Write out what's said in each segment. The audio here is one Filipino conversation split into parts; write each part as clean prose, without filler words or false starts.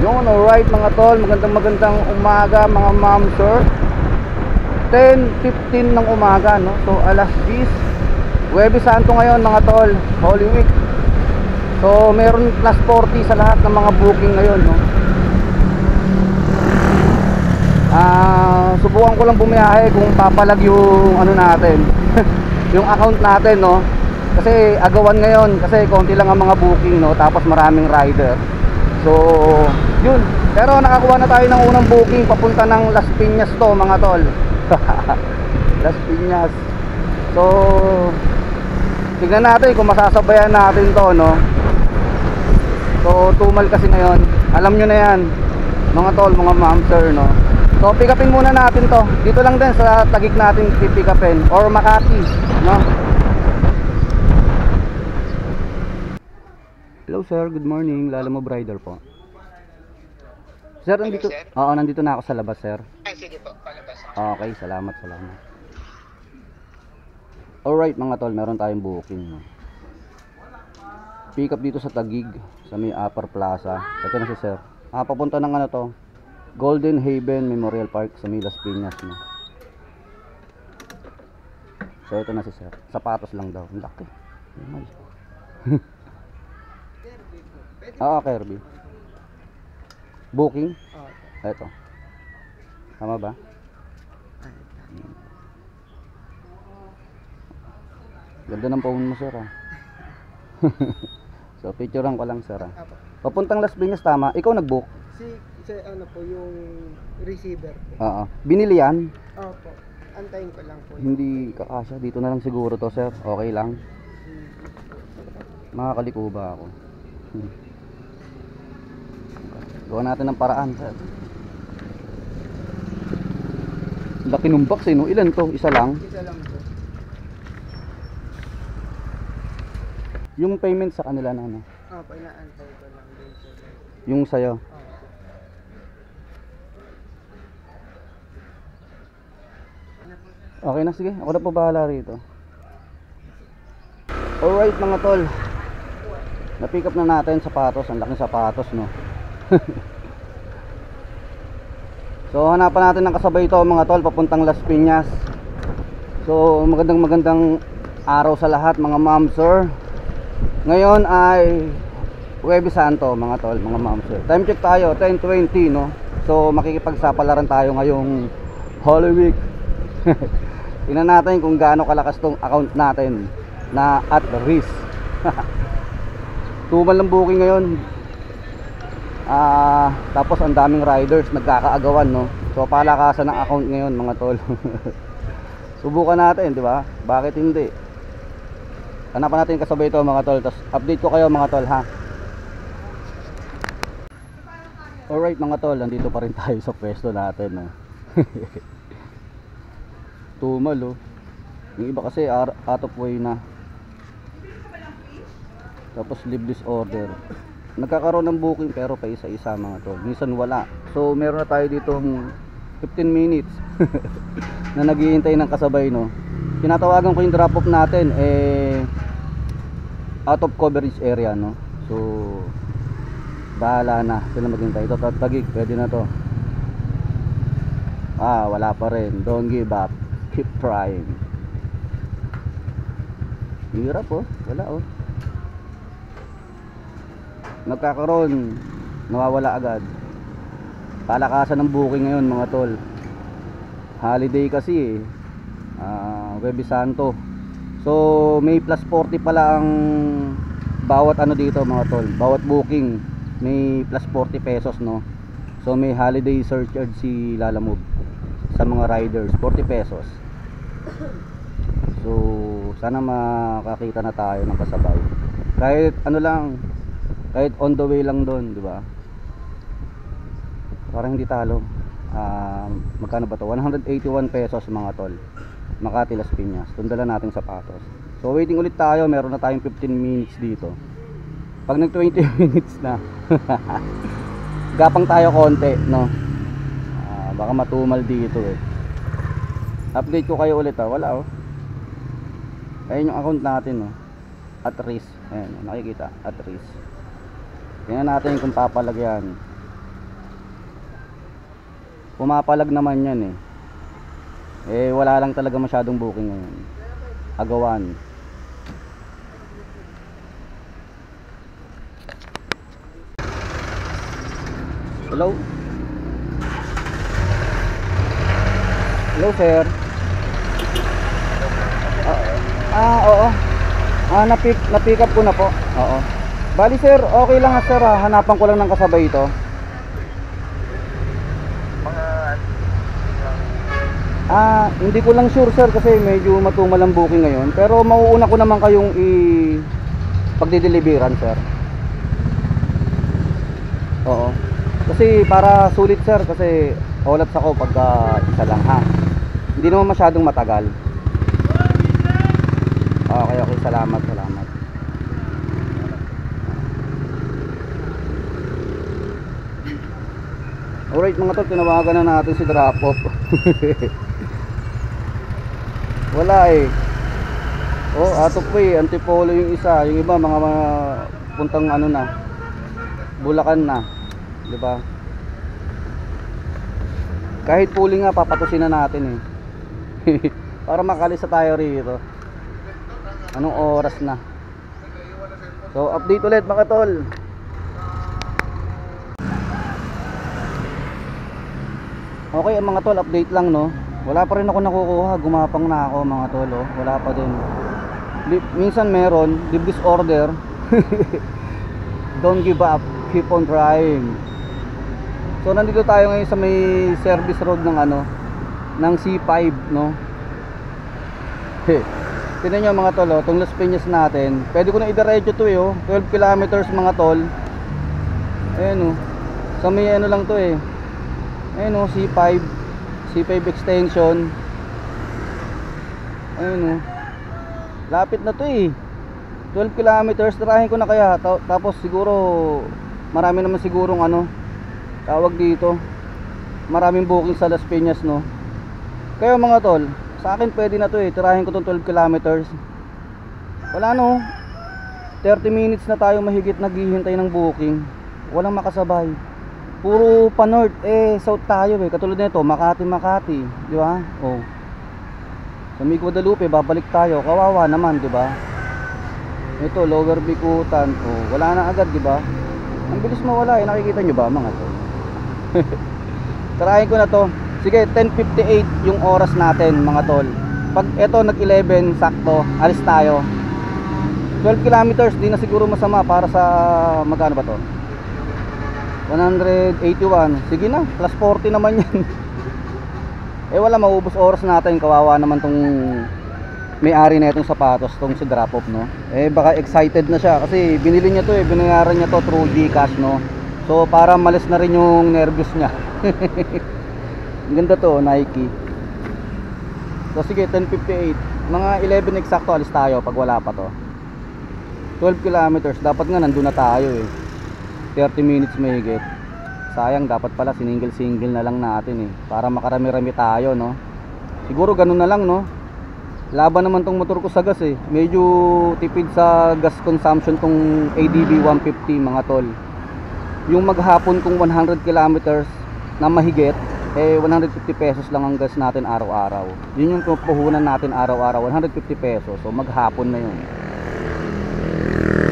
Yun, alright mga tol, magandang umaga mga ma'am sir. 10:15 ng umaga, no? So alas 10, Huwebes Santo ngayon mga tol, Holy Week. So meron plus 40 sa lahat ng mga booking ngayon, no? Subukan ko lang bumiyahe kung papalag yung ano natin yung account natin, no? Kasi agawan ngayon, kasi konti lang ang mga booking, no? Tapos maraming rider. So yun, pero nakakuha na tayo ng unang booking papunta ng Las Piñas to mga tol. Las Piñas. So tignan natin kung masasabayan natin to, no? So tumal kasi ngayon, alam nyo na yan mga tol, mga ma'am sir, no? So pick upin muna natin to. Dito lang din sa Taguig natin pick upin, or Makati, no? Hello sir, good morning. Lalamove Rider po. Sir, nandito. Oo, nandito na ako sa labas, sir. Ay, sige po, palabas. Okay, salamat. Alright mga tol, meron tayong booking, no? Pick up dito sa Taguig, sa may Upper Plaza. Ito na si sir. Papunta ng ano to, Golden Haven Memorial Park sa may Las Piñas, no? So ito na si sir. Sapatos lang daw. Ang laki. Kirby. Booking? Ito. Tama ba? Ganda ng phone mo, sir, ah. So picturean ko lang, sir, ah. Papuntang Las Piñas, tama? Ikaw nag-book? Si ano po, yung receiver po. Oo. Binili yan? Opo. Antayin ko lang po. Hindi kakasya. Dito na lang siguro to, sir. Okay lang. Makakaliko ba ako? Gawa natin ng paraan, sir. Laki ng box, eh, no? Ilan to? Isa lang? Isa lang po. Yung payment sa kanila na, ano? Opo, inaantay ko lang din po. Yung sa'yo? Okay na, sige. Ako na po bahala rito. Alright mga tol, na-pick up na natin sapatos. Ang laking sapatos, no? So hanapan natin ng kasabay ito mga tol, papuntang Las Piñas. So magandang araw sa lahat mga ma'am sir. Ngayon ay Huwebes Santo mga tol, mga ma'am sir. Time check tayo, 10:20, no? So makikipagsapalaran tayo ngayong Holy Week. Tingnan natin kung gaano kalakas tong account natin na at risk. Tumal ng booking ngayon. Tapos ang daming riders nagkakaagawan, no? So palakasan ng account ngayon mga tol. Subukan natin, di ba? Bakit hindi? Hanapan natin kasabay ito mga tol. Tapos update ko kayo mga tol, ha? Alright mga tol, nandito pa rin tayo sa pwesto natin, no? Tumal, oh. Yung iba kasi out of way na. Tapos leave disorder. Nagkakaroon ng booking pero pa isa-isa mga tol. Minsan wala. So meron na tayo ditong 15 minutes na naghihintay ng kasabay, no? Tinatawagan ko yung drop off natin, out of coverage area, no? So bahala na sila maghintay. Ito Taguig, pwede na to. Wala pa rin. Don't give up, keep trying. Hirap, oh. Wala, oh. Nagkakaroon, nawawala agad. Palakasan ng booking ngayon mga tol. Holiday kasi, Huwebes Santo. So may plus 40 pala ang bawat ano dito mga tol. Bawat booking may plus 40 pesos, no? So may holiday surcharge si Lalamove sa mga riders, 40 pesos. So sana makakita na tayo ng kasabay. Kahit ano lang, kahit on the way lang doon, di ba? Parang hindi talo. Magkano ba to? 181 pesos mga tol. Makati Las Piñas. Tundala natin sapatos. So waiting ulit tayo, meron na tayong 15 minutes dito. Pag nag 20 minutes na, gapang tayo konti, no? Baka matumal dito, eh. Update ko kayo ulit, ha? Wala, oh. Ayun yung account natin, no? At risk. Ayan, nakikita, at risk. Tingnan natin kung papalagyan. pumapalag naman yan eh. Eh wala lang talaga masyadong booking ngayon. Agawan. Hello? Hello sir. Oo. Na-pick up ko na po. Oo. Bali sir, okay lang sir, hanapan ko lang ng kasabay ito. Hindi ko lang sure sir kasi medyo matumal ang booking ngayon. Pero mauuna ko naman kayong pagdideliveran sir. Oo. Kasi para sulit sir, kasi holats ako pagka isa lang ha. Hindi naman masyadong matagal. Okay, salamat. Alright mga tol, tinawagan na natin si drop off. Wala eh. Oh, ato po eh, Antipolo yung isa, yung iba mga puntang ano na, Bulacan na, 'di ba? Kahit puli nga papatusin na natin eh. Para makalisa tayo rito. Anong oras na? So, update ulit mga tol. Okay mga tol, update lang no. Wala pa rin ako nakukuha, gumapang na ako mga tol oh. Wala pa din. Minsan meron, leave this order. Don't give up, keep on trying. So nandito tayo ngayon sa may service road ng ng C5 no. Tingnan nyo mga tol oh, itong Las Piñas natin. Pwede ko na idiretso to eh oh. 12 kilometers mga tol. Ayan oh. Sa may lang to eh. Ayan o, C5 extension. Ayan o, lapit na to eh. 12 kilometers, tirahin ko na kaya. Tapos siguro marami naman sigurong tawag dito, maraming booking sa Las Piñas no. Kaya mga tol, sa akin pwede na to eh. Tirahin ko tong 12 kilometers. Wala no, 30 minutes na tayo mahigit naghihintay ng booking. Walang makasabay. Puro pa north south tayo eh. Katulad nito, Makati, di ba? Oh. Sa Mig Guadalupe babalik tayo, kawawa naman, di ba? Ito Lower Bikutan, oh, wala na agad, di ba? Ang bilis mawala eh, nakikita nyo ba mga to? Tarahin ko na to. Sige, 10:58 yung oras natin mga tol. Pag ito nag-11 sakto, alis tayo. 12 kilometers, di na siguro masama para sa magkano ba to? 181. Sige na, plus 40 naman yan. Wala, maubos oras natin. Kawawa naman tong may-ari na itong sapatos, tong si drop off no. Baka excited na siya kasi binili niya to eh, binayaran niya to through GCash no. So para malis na rin yung nervous niya. Ang ganda to, Nike. So sige, 10:58. Mga 11 eksakto alis tayo pag wala pa to. 12 kilometers, dapat nga nandun na tayo eh. 30 minutes mahigit. Sayang, dapat pala single na lang natin eh, para makarami-rami tayo no. Siguro ganun na lang no. Laban naman tong motor ko sa gas eh. Medyo tipid sa gas consumption tong ADB 150 mga tol. Yung maghapon kung 100 kilometers na mahigit 150 pesos lang ang gas natin araw-araw. Yun yung puhunan natin araw-araw, 150 pesos. So maghapon na yun.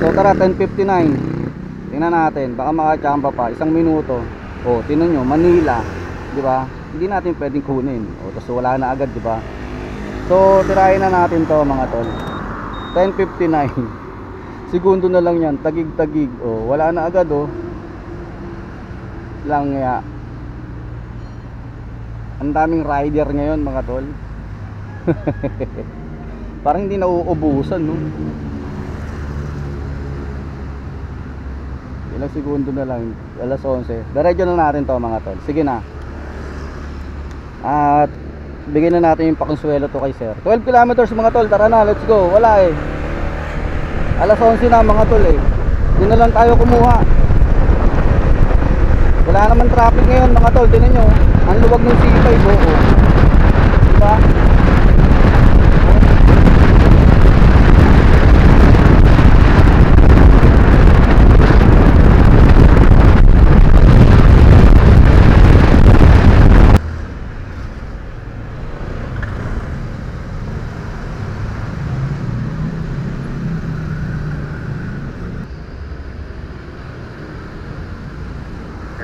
So tara, 10:59. Tingnan natin, baka makachamba pa, 1 minuto. O, tingnan nyo, Manila, di ba? Hindi natin pwedeng kunin. O, tapos wala na agad, di ba? So, tirahin na natin to mga tol. 10:59. Segundo na lang yan, tagig-tagig. O, wala na agad, o. Lang ya. Ang daming rider ngayon, mga tol. Parang hindi nauubusan, no? Ilang segundo na lang, alas 11. Diretso na natin to mga tol. Sige na. At bigyan na natin yung pakonsuelo to kay sir. 12 kilometers mga tol, tara na, let's go. Wala eh. Alas 11 na mga tol eh. Doon na lang tayo kumuha. Wala naman traffic ngayon mga tol. Tingnan nyo, ang luwag ng C5 oh. Diba?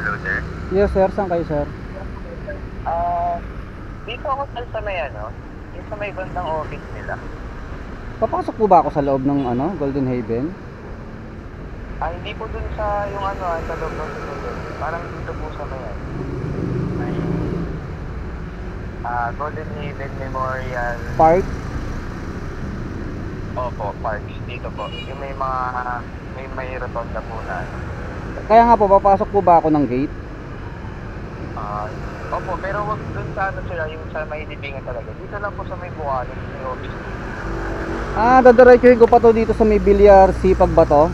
Hello, sir. Yes sir, saan kayo sir? Dito ako sa may yung sa may bandang office nila. Papasok po ba ako sa loob ng Golden Haven? Hindi po dun sa yung sa loob ng Golden. Parang dito po sa may Golden Haven Memorial. Park? Opo, park. Dito po. Yung may rotonda po na Kaya nga po, papasok po ba ako ng gate? Opo, pero wag dun sa sila, yung sa may libingan talaga. Dito lang po sa may buwanan, may office. Dadiretsuhin ko pa to dito sa may Bilyar Sipag ba to?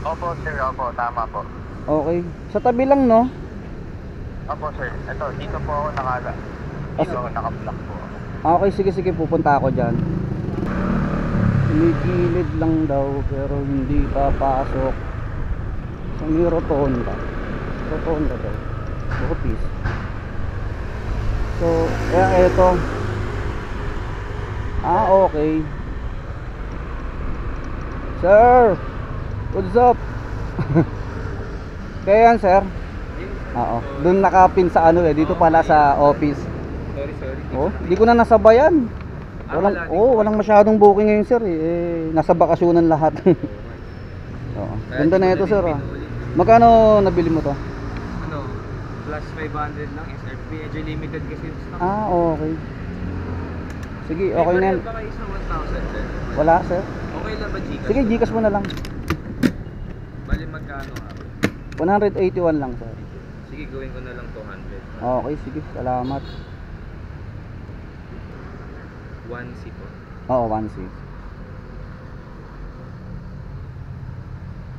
Opo, sir. Opo, tama po. Okay. Sa tabi lang, no? Opo, sir. Ito, dito po ako dito ako naka-block po. Okay, sige, pupunta ako dyan. Gilid lang daw, pero hindi papasok. Sa may rotonda. Rotonda daw. Office. So, kaya eto. Okay. Sir! What's up? Kaya yan, sir? Oo. Doon nakapin sa dito pala sa office. Sorry. Di ko na nasabayan. Walang masyadong booking ngayon, sir. Nasa bakasyonan lahat. Oo. Ganda na ito, sir. Magkano nabili mo to? Plus 500 lang SRP. Medyo limited kasi yung stock. Okay. Sige, okay na yan. Baka isang 1,000, sir. Wala, sir. Okay lang ba, Gcash? Sige, Gcash mo na lang. Bali magkano nga? 181 lang, sir. Sige, gawin ko na lang 200. Okay, sige. Salamat. 1C po. Oo, 1C.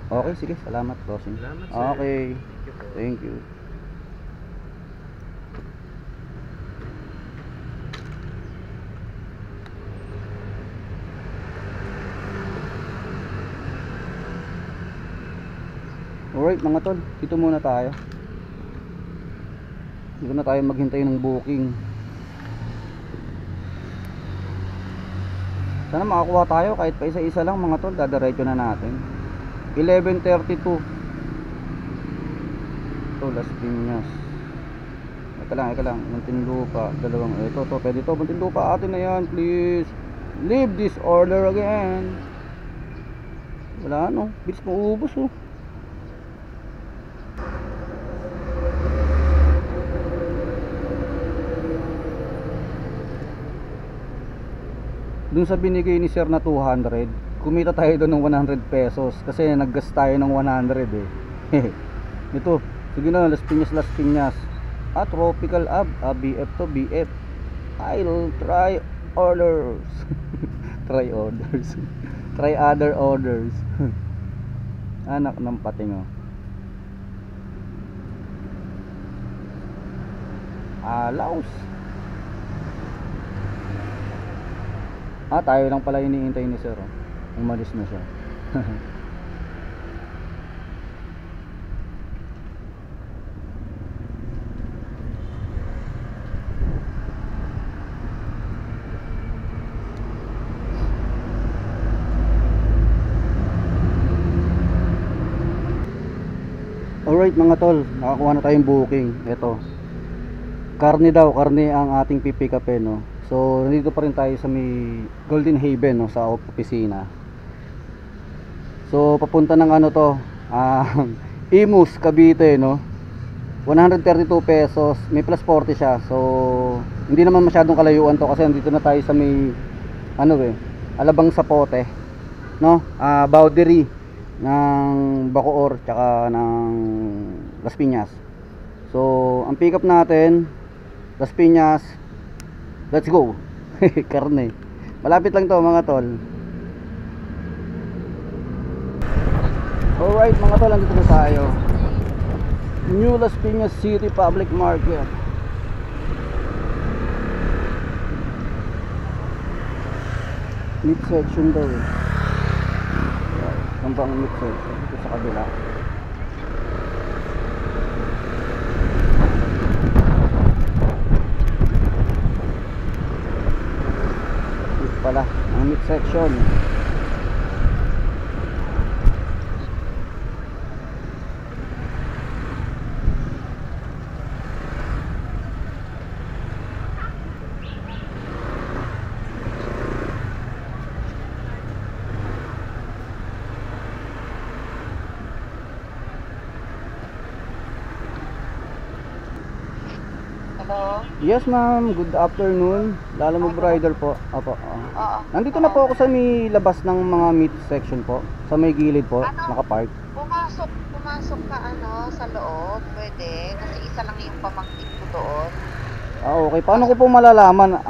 Okay, sige. Salamat, bossing. Salamat, sir. Okay. Thank you po. Thank you. Alright mga tol, dito muna tayo. Dito na tayo maghintay ng booking. Sana makakuha tayo kahit pa isa-isa lang mga tol. Dadiretso na natin. 11:32. Ito, Las Piñas. Eka lang, Muntinlupa. Dalawang, ito, pwede to. Muntinlupa, atin na yan, please. Leave this order again. Wala bilis mo ubos Dun sa binigay ni sir na 200, kumita tayo doon ng 100 pesos kasi naggas tayo ng 100 Ito, sige na, Las Piñas. Tropical BF to BF. I'll try orders. Try other orders. Anak ng pating Laos. Tayo lang pala iniintay ni sir. Umalis na siya. Alright mga tol, nakakuha na tayong booking. Ito, karne ang ating pipick up So nandito pa rin tayo sa may Golden Haven sa opisina. So papunta ng Imus, Cavite 132 pesos, may plus 40 siya. So hindi naman masyadong kalayuan to kasi nandito na tayo sa may Alabang Sapote, boundary ng Bacoor tsaka ng Las Piñas. So ang pick up natin Las Piñas. Let's go. Karne. Malapit lang to mga tol. Alright mga tol, nandito na tayo. New Las Piñas City Public Market. Meat section daw Ang bang meat section dito sa kabila. Pala ang meat section. Hello? Yes ma'am, good afternoon. Lalamove Rider po. Opo. Oo. Nandito na po ako sa may labas ng mga meat section po. Sa may gilid po, Ano? nakapark. Pumasok ka sa loob, pwede. Kasi isa lang yung pamangkin ko doon. Okay. Paano ko po malalaman?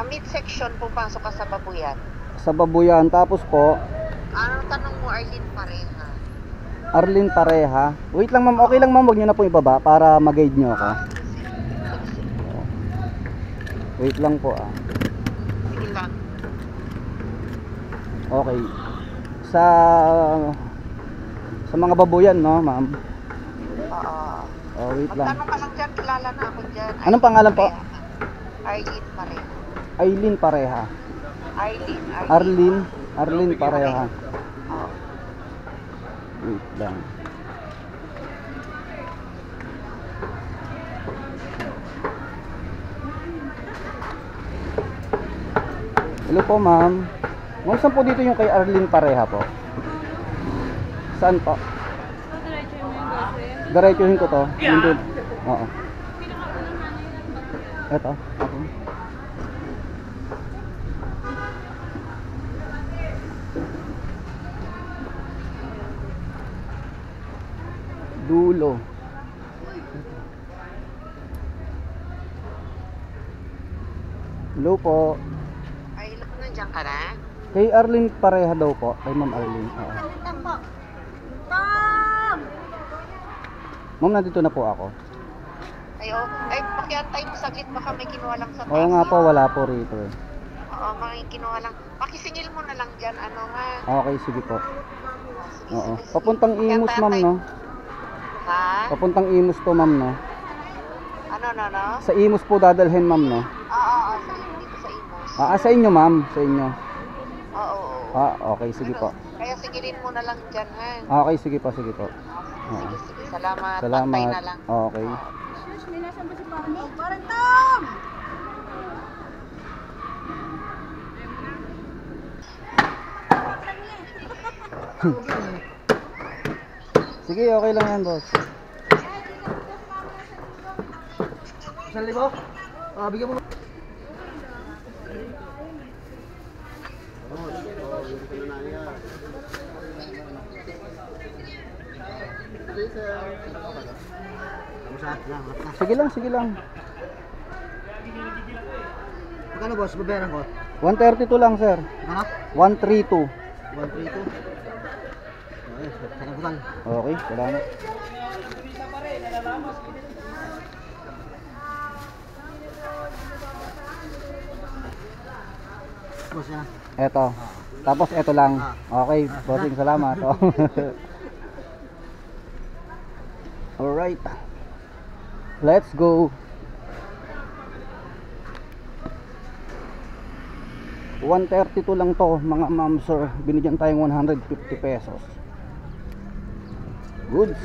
Mid-section, pumasok ka sa babuyan. Sa Babuyan. Tapos po, Ano tanong mo, Arlene Pareha? Arlene Pareha. Wait lang ma'am, okay lang ma'am, wag nyo na po ibaba para mag-guide nyo ako. Wait lang po Sige lang. Okay. Sa mga babuyan, no ma'am? Oo. Wait lang. Magtanong ka lang dyan, kilala na ako dyan. Anong pangalan po? Arlene Pareha. Aileen Pareha. Arlene Pareha. Oo. Wait lang. Hello po ma'am. Ma'am, saan po dito yung kay Arlene Pareha po? Saan po? Diretsuhin ko to. Hindi. Oo. Eto. Ako. Dulo. Hello po. Ay, nandiyan ka na? Kay Arlene Pareha daw po. Kay Ma'am Arlene. Oo. Ma'am, nandito na po ako. Ay, pakiantay mo saglit, baka may kinuha lang sa taxi. Oo nga po, wala po rito eh. Oo, may kinuha lang. Pakisingil mo na lang dyan, ano nga. Okay, sige po. Sige, Oo. sige, sige. Papuntang Imus ma'am, no? Ha? Papuntang Imus to ma'am, no? Ano? Sa Imus po dadalhin ma'am, no? Oo, dito sa Imus. Sa inyo ma'am, sa inyo. Oo. Okay, sige po. Kaya sigilin mo na lang dyan, ha? Okay, sige po, sige po. Sige. Salamat. Pantay Salamat. na lang. Okay. Parang Tom! Sige, okay lang yan, boss. 1,000? Bigyan mo. Sige lang. Magkano boss? Babayaran ko? 132 lang, sir. Ano? 132. 132. Okay, sanagutan. Okay, salamat. Boss yan. Eto. Tapos eto lang. Okay, bossing, salamat. Alright. Let's go. 132 lang to, mga ma'am sir. Binigyan tayong 150 pesos. Goods.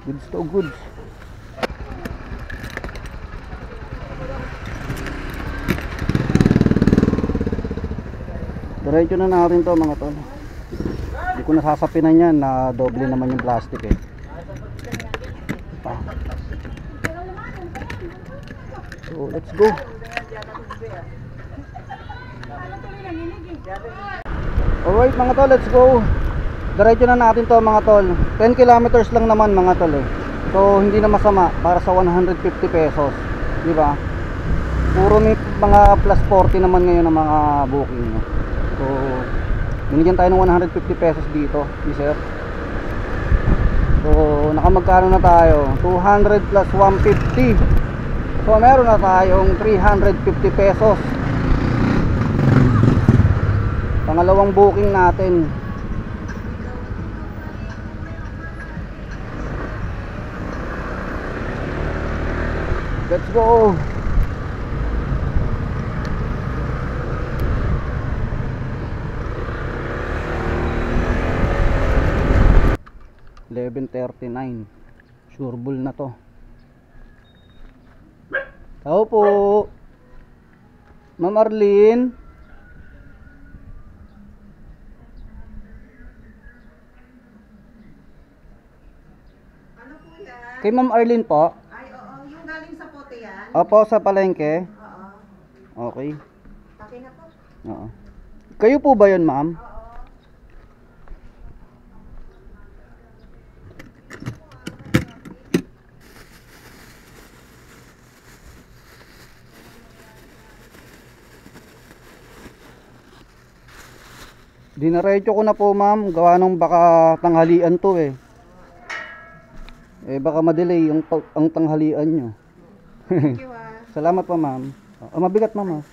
Goods to goods. Diretso na natin to mga tol. Hindi ko nasasapinan yan na doble naman yung plastic eh. So let's go. Alright mga tol, let's go. Diretso na natin to mga tol. 10 kilometers lang naman mga tol eh. So hindi na masama para sa 150 pesos, di ba? Puro may mga plus 40 naman ngayon ang mga booking. So binigyan tayo ng 150 pesos dito, sir. So nakamagkano na tayo? 200 plus 150. So meron na tayong 350 pesos. Pangalawang booking natin. Let's go. $11.39. Sure bull na to. Tao po. Ma'am Arlene. Kay Ma'am Arlene po. Ay, oo. Yung galing sa pote yan? Opo, sa palengke. Oo. Okay. Okay na po. Oo. Kayo po ba yun, ma'am? Dinaretso ko na po, ma'am. Gawa nung baka tanghalian to eh. Baka ma-delay ang tanghalian nyo. Thank you, ah. Salamat po, ma'am. Mabigat, ma'am.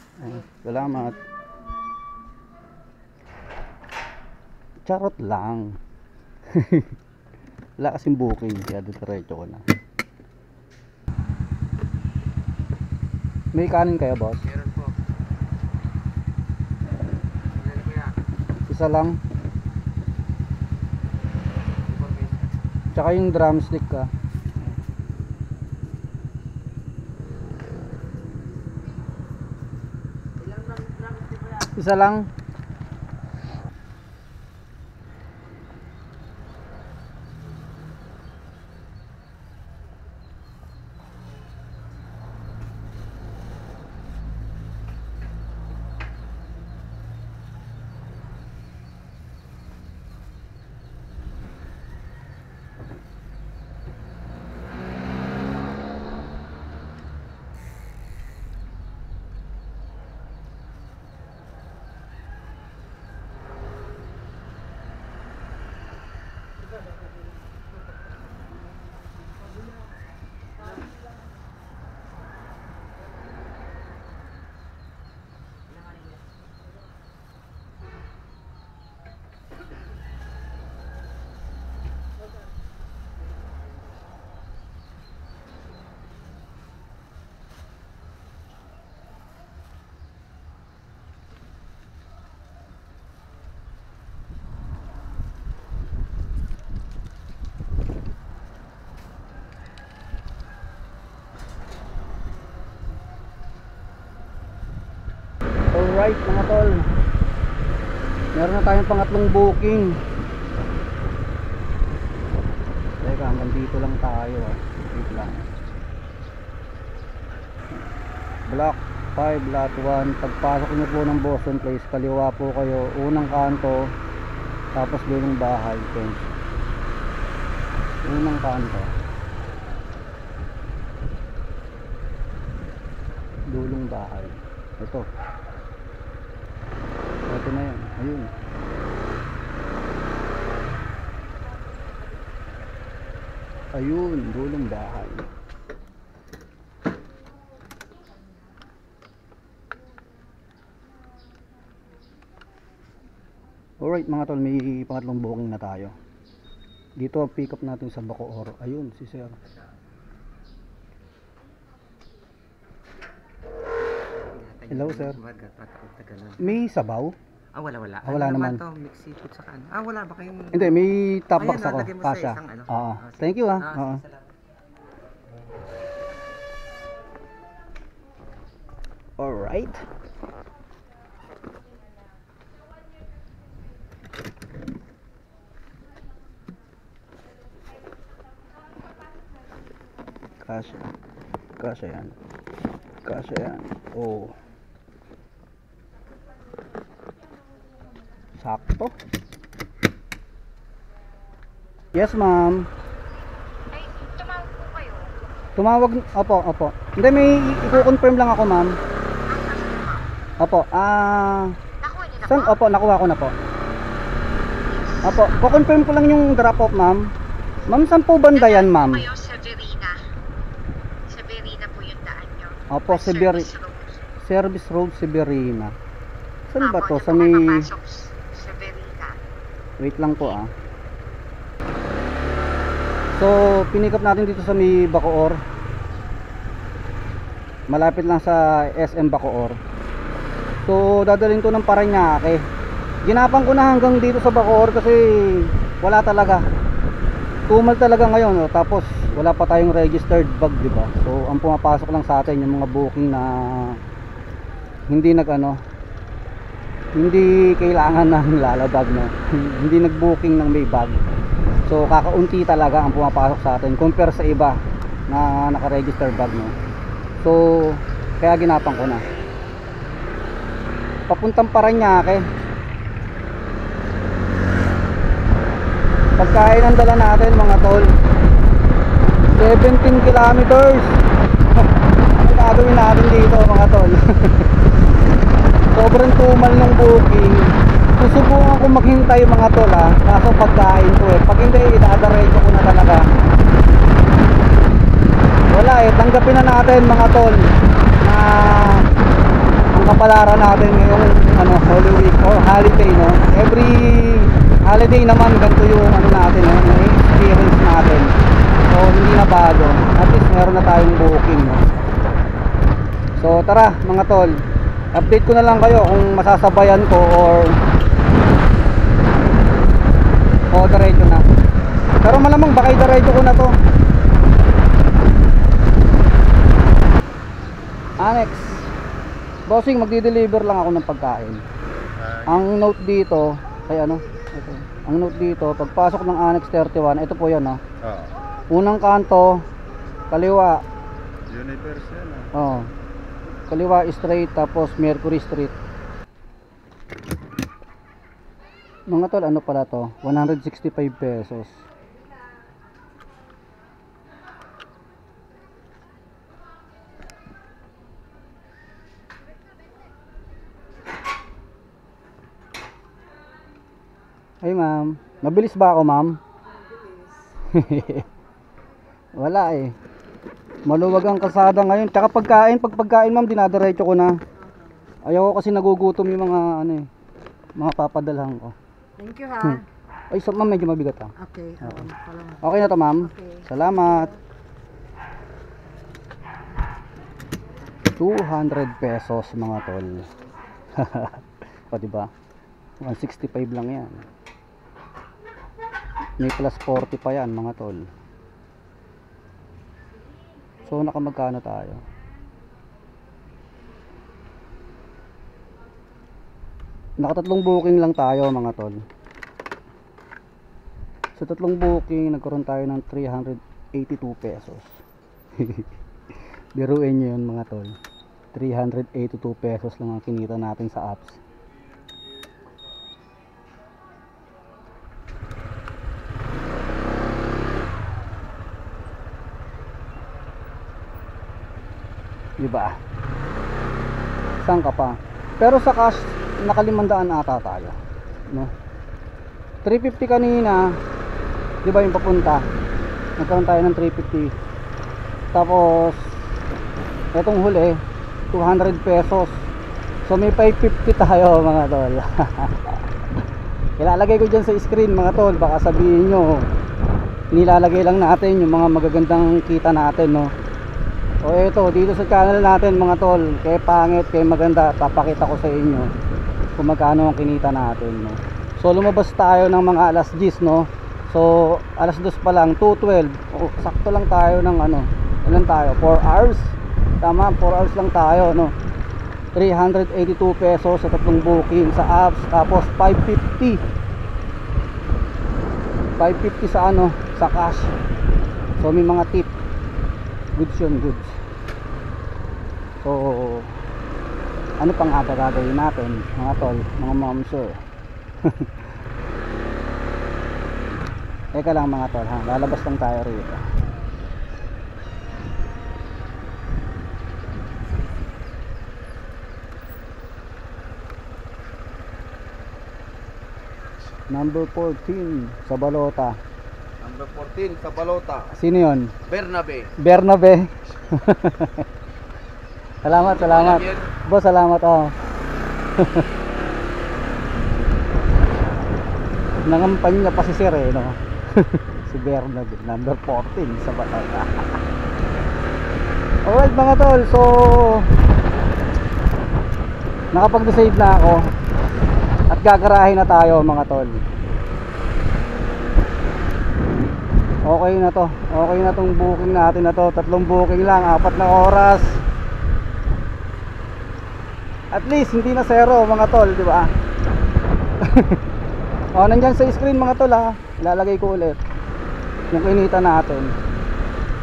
Salamat. Charot lang. Wala kasing booking, kaya diretso ko na. May kanin kayo, boss? Meron po. Meron kuya. Isa lang. Tsaka yung drumstick ka. Isa lang. Alright mga tol, meron na tayong pangatlong booking. Teka, nandito lang tayo wait lang. Block 5, lot 1. Pagpasok nyo po ng Boston Place, kaliwa po kayo, unang kanto, tapos dulong bahay. Thanks. Unang kanto, dulong bahay. Ito na yan, ayun. Ayun, dulong bahay. Alright mga tol, may pangatlong booking na tayo. Dito ang pick up natin sa Bacoor. Ayun, si sir. Hello sir. May sabaw? Wala. Wala naman. To, mixed seafood sa kan. Wala ba kayong... Hindi, may top box Ayan, ako. lagyan mo sa Kasha. isang ano. Oo. Sige. Thank you ah. Sige, Oo. salamat. Alright. Kasha. Kasha yan. Kasha yan. Oh. Sakto. Yes, ma'am. Ay, tumawag po kayo. Tumawag, opo. Hindi, may i-confirm lang ako, ma'am. Opo, Nakuha niyo na saan? po? Opo, nakuha ko na po. Opo, ko-confirm ko lang yung drop-off, ma'am. Ma'am, saan po banda yan, ma'am? Kayo sa Verina. Sa Verina po yung daan nyo. Opo, sa Service road. Service Road, Severina. Saan ba Opo, to? doon Sa po may... kayo papasok sa Verina. Wait lang po ah. So, pinick up natin dito sa may Bacoor. Malapit lang sa SM Bacoor. So, dadalhin to ng Parañaque. Ginapang ko na hanggang dito sa Bacoor kasi wala talaga. Tumal talaga ngayon, oh. Tapos wala pa tayong registered bag, di ba? So, ang pumapasok lang sa atin yung mga booking na hindi hindi kailangan ng lalabag, no? Hindi nag-booking ng may bag. So kakaunti talaga ang pumapasok sa atin compare sa iba na naka-register bag, no. So kaya ginapang ko na. Papuntang Parañaque. Pagkain ang dala natin mga tol, 17 kilometers. Ano gagawin natin dito mga tol? Sobrang tumal ng booking. Susubukan ko maghintay mga tol, ha. Kaso pagkain ko pag hindi, idadaretso ko na talaga. Wala tanggapin na natin mga tol na ang kapalaran natin ngayong Holy Week or holiday, no. Every holiday naman ganito yung natin, no, yung experience natin. So hindi na bago, at least meron na tayong booking, no. So tara mga tol, update ko na lang kayo kung masasabayan ko or diretso na. Pero malamang baka diretso ko na to. Annex bossing, magdi-deliver lang ako ng pagkain. Ang note dito ay ito. Ang note dito, pagpasok ng Annex 31, ito po yan, no. Unang kanto kaliwa. Universe yan, Kaliwa straight, tapos Mercury Street. Mga tol, ano pala to? 165 pesos. Ay ma'am, mabilis ba ako ma'am? Wala maluwag ang kalsada ngayon. Tsaka pag pagkain ma'am, dinadiretso ko na. Ayaw ko kasi nagugutom yung mga mga papadalhan ko. Thank you ha. Ay so ma'am, medyo mabigat ha. Okay, salamat. Okay na to ma'am. Okay. Salamat. 200 pesos mga tol. O diba? 165 lang yan. May plus 40 pa yan mga tol. So nakamagkano tayo? Nakatatlong booking lang tayo mga tol. Sa tatlong booking nagkaroon tayo ng 382 pesos. Biruin nyo yun mga tol. 382 pesos lang ang kinita natin sa apps. Diba? Saan ka pa? Pero sa cash nakalimandaan ata tayo, no? 350 kanina, diba yung papunta? Nagkaroon tayo ng 350. Tapos etong huli 200 pesos. So may 550 tayo mga tol. Ilalagay ko dyan sa screen mga tol. Baka sabihin nyo nilalagay lang natin yung mga magagandang kita natin, no? O eto, dito sa channel natin mga tol, kaya pangit, kaya maganda, papakita ko sa inyo kung magkano ang kinita natin, no? So lumabas tayo ng mga alas 10, no? So alas 2 pa lang, 2:12. O, sakto lang tayo ng ilan tayo? 4 hours. Tama, 4 hours lang tayo, no? 382 pesos sa tatlong booking sa apps. Tapos 550 sa sa cash. So may mga tip. Goods yun, goods. So ano pang ata gagawin natin mga tol, mga ma'am sir? Teka lang mga tol ha, lalabas lang tayo rito. Number 14 sa Balota. Number 14 sa Balota. Sino yun? Bernabe. Bernabe. Salamat. Boss, salamat Nangampanya pa si Sir no? Si Bernabe, number 14 sa Balota. Alright mga tol, so nakapag-decide na ako at gagarahin na tayo mga tol. Okay na to. Okay na tong booking natin na to. Tatlong booking lang, 4 na oras. At least hindi na zero mga tol, di ba? Nandiyan sa screen mga tol ha. Ilalagay ko ulit. yung kinita natin.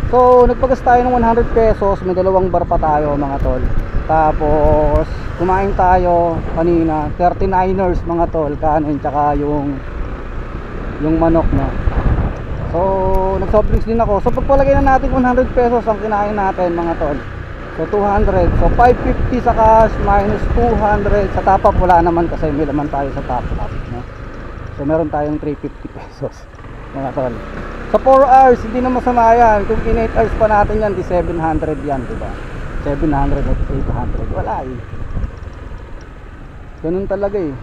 So nagpagas tayo ng 100 pesos, may dalawang bar pa tayo mga tol. Tapos kumain tayo kanina 39ers mga tol, kanin tsaka yung manok, no. So nag soft drinks din ako. So pagpalagay na natin 100 pesos ang kinain natin mga tol, so 200. So 550 sa cash minus 200 sa top up, wala naman kasi may laman tayo sa top up, no? So meron tayong 350 pesos mga tol. Sa 4 hours hindi na masama yan. Kung in 8 hours pa natin yan, di 700 yan, diba? 700 at 800, wala eh. Ganun talaga eh.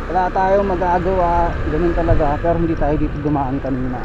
Wala tayong magagawa, ganun talaga. Pero hindi tayo dito dumaan kanina.